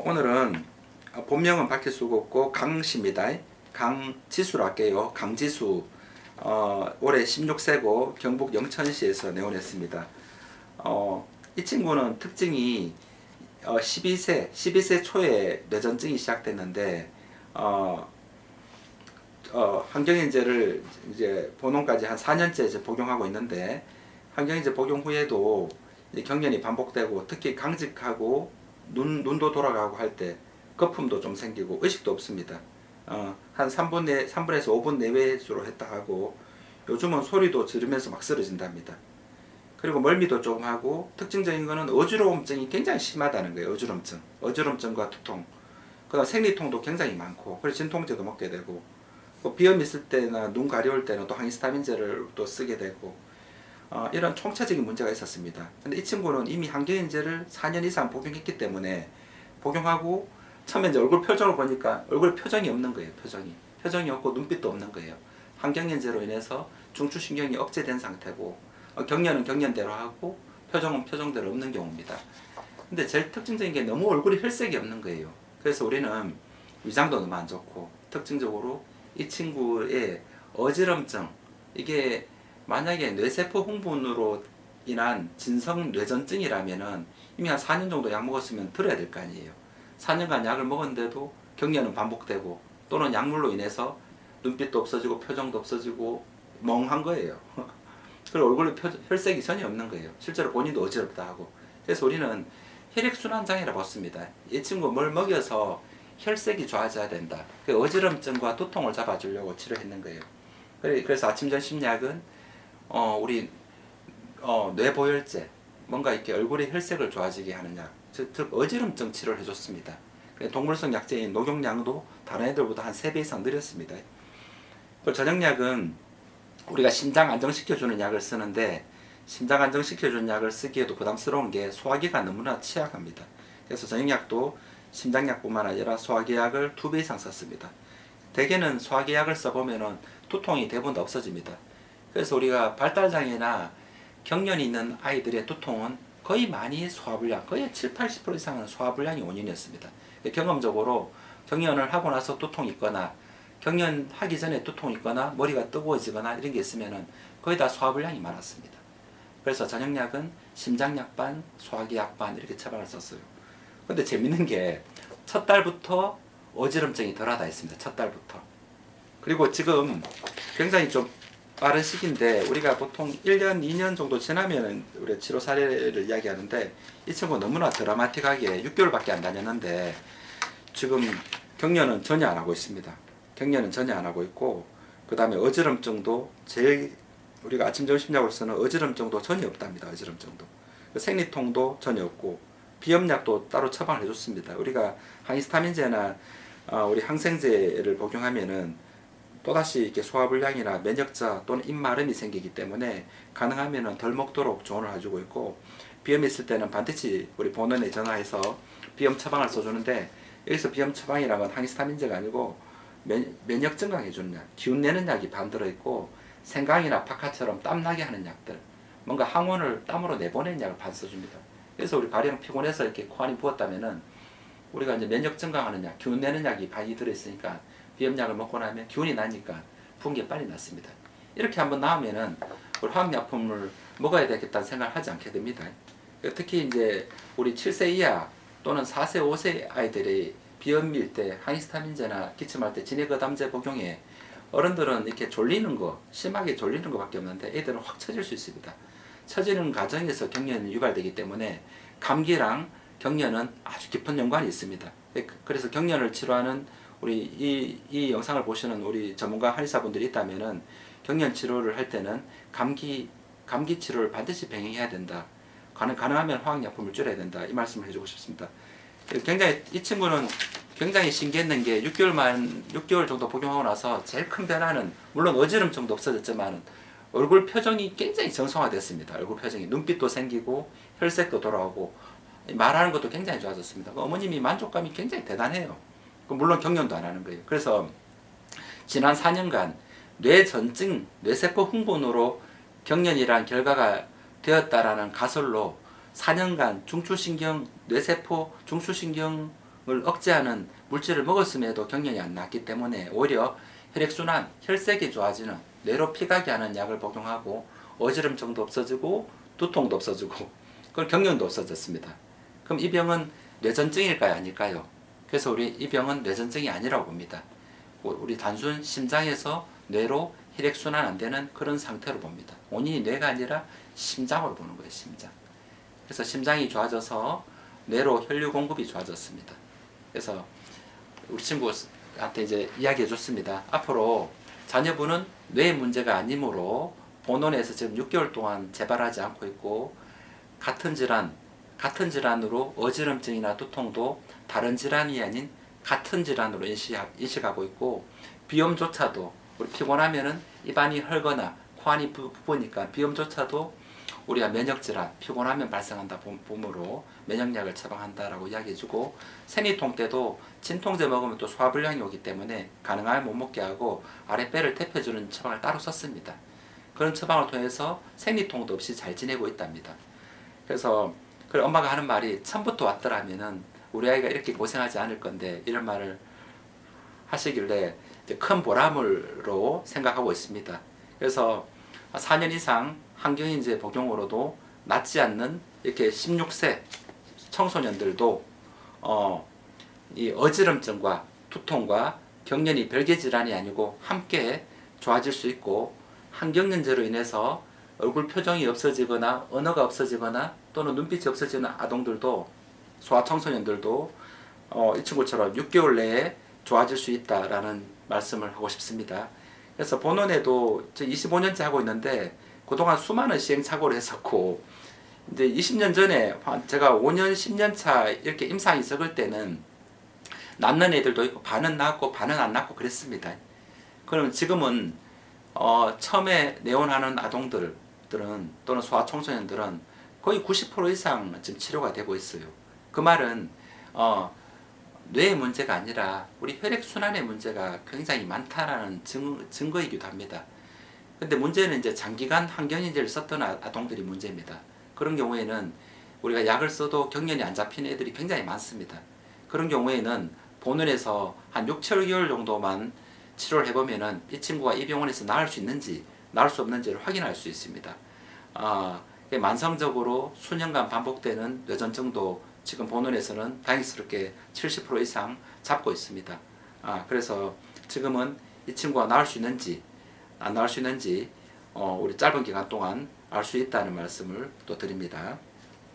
오늘은 본명은 밝힐 수가 없고 강씨입니다. 강지수로 할게요. 강지수. 올해 16세고 경북 영천시에서 내원했습니다. 이 친구는 특징이 12세 초에 뇌전증이 시작됐는데 항경인제를 이제 본원까지 한 4년째 이제 복용하고 있는데, 항경인제 복용 후에도 이제 경련이 반복되고, 특히 강직하고 눈도 돌아가고 할 때 거품도 좀 생기고 의식도 없습니다. 한 3분에서 5분 내외수로 했다 하고, 요즘은 소리도 지르면서 막 쓰러진답니다. 그리고 멀미도 조금 하고, 특징적인 거는 어지러움증이 굉장히 심하다는 거예요. 어지럼증과 두통, 그 다음 생리통도 굉장히 많고, 그래서 진통제도 먹게 되고, 비염 있을 때나 눈 가려울 때는 또 항히스타민제를 또 쓰게 되고, 이런 총체적인 문제가 있었습니다. 근데 이 친구는 이미 항경인제를 4년 이상 복용했기 때문에, 복용하고 처음에 이제 얼굴 표정을 보니까 얼굴에 표정이 없는 거예요. 표정이 없고 눈빛도 없는 거예요. 항경인제로 인해서 중추신경이 억제된 상태고, 경련은 경련대로 하고 표정은 표정대로 없는 경우입니다. 근데 제일 특징적인 게 너무 얼굴에 혈색이 없는 거예요. 그래서 우리는 위장도 너무 안 좋고, 특징적으로 이 친구의 어지럼증, 이게 만약에 뇌세포 흥분으로 인한 진성 뇌전증이라면은 이미 한 4년 정도 약 먹었으면 들어야 될 거 아니에요. 4년간 약을 먹었는데도 경련은 반복되고, 또는 약물로 인해서 눈빛도 없어지고 표정도 없어지고 멍한 거예요. 그리고 얼굴에 혈색이 전혀 없는 거예요. 실제로 본인도 어지럽다 하고. 그래서 우리는 혈액순환장애라고 봤습니다. 이 친구 뭘 먹여서 혈색이 좋아져야 된다. 그 어지럼증과 두통을 잡아주려고 치료했는 거예요. 그래서 아침 점심 약은 우리 뇌보혈제, 뭔가 이렇게 얼굴의 혈색을 좋아지게 하는 약, 즉 어지럼증 치료를 해줬습니다. 동물성 약제인 녹용량도 다른 애들보다 한 3배 이상 늘었습니다. 그리고 저녁약은 우리가 심장 안정시켜주는 약을 쓰는데, 심장 안정시켜주는 약을 쓰기에도 부담스러운 게 소화기가 너무나 취약합니다. 그래서 저녁약도 심장약뿐만 아니라 소화기약을 2배 이상 썼습니다. 대개는 소화기약을 써보면 두통이 대부분 다 없어집니다. 그래서 우리가 발달장애나 경련이 있는 아이들의 두통은 거의 많이 소화불량, 거의 70~80% 이상은 소화불량이 원인이었습니다. 경험적으로 경련을 하고 나서 두통이 있거나, 경련하기 전에 두통이 있거나, 머리가 뜨거워지거나 이런 게 있으면 거의 다 소화불량이 많았습니다. 그래서 저녁약은 심장약 반, 소화기약 반 이렇게 처방을 썼어요. 근데 재밌는 게 첫 달부터 어지럼증이 덜하다 했습니다. 첫 달부터. 그리고 지금 굉장히 좀 빠른 시기인데, 우리가 보통 1년, 2년 정도 지나면 우리 치료 사례를 이야기하는데, 이 친구 너무나 드라마틱하게 6개월밖에 안 다녔는데 지금 경련은 전혀 안 하고 있습니다. 경련은 전혀 안 하고 있고, 그 다음에 어지럼증도 제일 우리가 아침 점심약으로 쓰는 어지럼증도 전혀 없답니다. 어지럼증도. 생리통도 전혀 없고, 비염약도 따로 처방을 해줬습니다. 우리가 항히스타민제나 우리 항생제를 복용하면은 또다시 이렇게 소화불량이나 면역자 또는 입마름이 생기기 때문에 가능하면 덜 먹도록 조언을 해주고 있고, 비염이 있을 때는 반드시 우리 본원에 전화해서 비염 처방을 써주는데, 여기서 비염 처방이란 건 항히스타민제가 아니고 면역 증강해주는 약, 기운 내는 약이 반 들어있고, 생강이나 박하처럼 땀나게 하는 약들, 뭔가 항원을 땀으로 내보내는 약을 반 써줍니다. 그래서 우리 가령 피곤해서 이렇게 코 안이 부었다면은 우리가 이제 면역 증강하는 약, 기운 내는 약이 반이 들어있으니까 비염약을 먹고 나면 기운이 나니까 부은 게 빨리 낫습니다. 이렇게 한번 나오면은 우리 화학약품을 먹어야 되겠다는 생각을 하지 않게 됩니다. 특히 이제 우리 7세 이하 또는 4세, 5세 아이들이 비염일 때 항히스타민제나 기침할 때 진액어담제 복용에, 어른들은 이렇게 졸리는 거, 심하게 졸리는 것밖에 없는데 애들은 확 처질 수 있습니다. 처지는 과정에서 경련이 유발되기 때문에 감기랑 경련은 아주 깊은 연관이 있습니다. 그래서 경련을 치료하는 우리 이 영상을 보시는 우리 전문가 한의사분들이 있다면은 경련 치료를 할 때는 감기 치료를 반드시 병행해야 된다. 가능하면 화학약품을 줄여야 된다. 이 말씀을 해주고 싶습니다. 굉장히 이 친구는 굉장히 신기했는 게 6개월 정도 복용하고 나서 제일 큰 변화는, 물론 어지럼증도 없어졌지만 얼굴 표정이 굉장히 정성화됐습니다. 얼굴 표정이, 눈빛도 생기고 혈색도 돌아오고 말하는 것도 굉장히 좋아졌습니다. 어머님이 만족감이 굉장히 대단해요. 물론 경련도 안 하는 거예요. 그래서 지난 4년간 뇌전증, 뇌세포 흥분으로 경련이란 결과가 되었다라는 가설로 4년간 중추신경, 뇌세포, 중추신경 억제하는 물질을 먹었음에도 경련이 안 났기 때문에 오히려 혈액순환, 혈색이 좋아지는 뇌로 피가게 하는 약을 복용하고 어지럼증도 없어지고 두통도 없어지고 그럼 경련도 없어졌습니다. 그럼 이 병은 뇌전증일까요? 아닐까요? 그래서 우리 이 병은 뇌전증이 아니라고 봅니다. 우리 단순 심장에서 뇌로 혈액순환 안 되는 그런 상태로 봅니다. 원인이 뇌가 아니라 심장으로 보는 거예요. 심장. 그래서 심장이 좋아져서 뇌로 혈류 공급이 좋아졌습니다. 그래서 우리 친구한테 이제 이야기해 줬습니다. 앞으로 자녀분은 뇌 문제가 아니므로 본원에서 지금 6개월 동안 재발하지 않고 있고 같은 질환으로 어지럼증이나 두통도 다른 질환이 아닌 같은 질환으로 인식하고 있고 비염조차도 우리 피곤하면은 입안이 헐거나 코안이 부으니까 비염조차도 우리가 면역질환, 피곤하면 발생한다 봄으로 면역약을 처방한다라고 이야기해주고 생리통 때도 진통제 먹으면 또 소화불량이 오기 때문에 가능하면 못 먹게 하고 아랫배를 태펴주는 처방을 따로 썼습니다. 그런 처방을 통해서 생리통도 없이 잘 지내고 있답니다. 그래서 엄마가 하는 말이 처음부터 왔더라면은 우리 아이가 이렇게 고생하지 않을 건데 이런 말을 하시길래 큰 보람으로 생각하고 있습니다. 그래서 4년 이상 항경인제 복용으로도 낫지 않는 이렇게 16세 청소년들도 이 어지럼증과 두통과 경련이 별개 질환이 아니고 함께 좋아질 수 있고 항경련제로 인해서 얼굴 표정이 없어지거나 언어가 없어지거나 또는 눈빛이 없어지는 아동들도 소아청소년들도 이 친구처럼 6개월 내에 좋아질 수 있다라는 말씀을 하고 싶습니다. 그래서 본원에도 25년째 하고 있는데 그동안 수많은 시행착오를 했었고 이제 20년 전에 제가 5년 10년 차 이렇게 임상이 적을 때는 낫는 애들도 있고 반은 낫고 반은 안 낫고 그랬습니다. 그럼 지금은 처음에 내원하는 아동들은 또는 소아청소년들은 거의 90% 이상 지금 치료가 되고 있어요. 그 말은 뇌의 문제가 아니라 우리 혈액순환의 문제가 굉장히 많다라는 증거이기도 합니다. 근데 문제는 이제 장기간 항경인제를 썼던 아동들이 문제입니다. 그런 경우에는 우리가 약을 써도 경련이 안 잡히는 애들이 굉장히 많습니다. 그런 경우에는 본원에서 한 6, 7개월 정도만 치료를 해보면은 이 친구가 이 병원에서 나을 수 있는지 나을 수 없는지를 확인할 수 있습니다. 만성적으로 수년간 반복되는 뇌전증도 지금 본원에서는 다행스럽게 70% 이상 잡고 있습니다. 그래서 지금은 이 친구가 나을 수 있는지 안 나을 수 있는지 우리 짧은 기간 동안 알 수 있다는 말씀을 또 드립니다.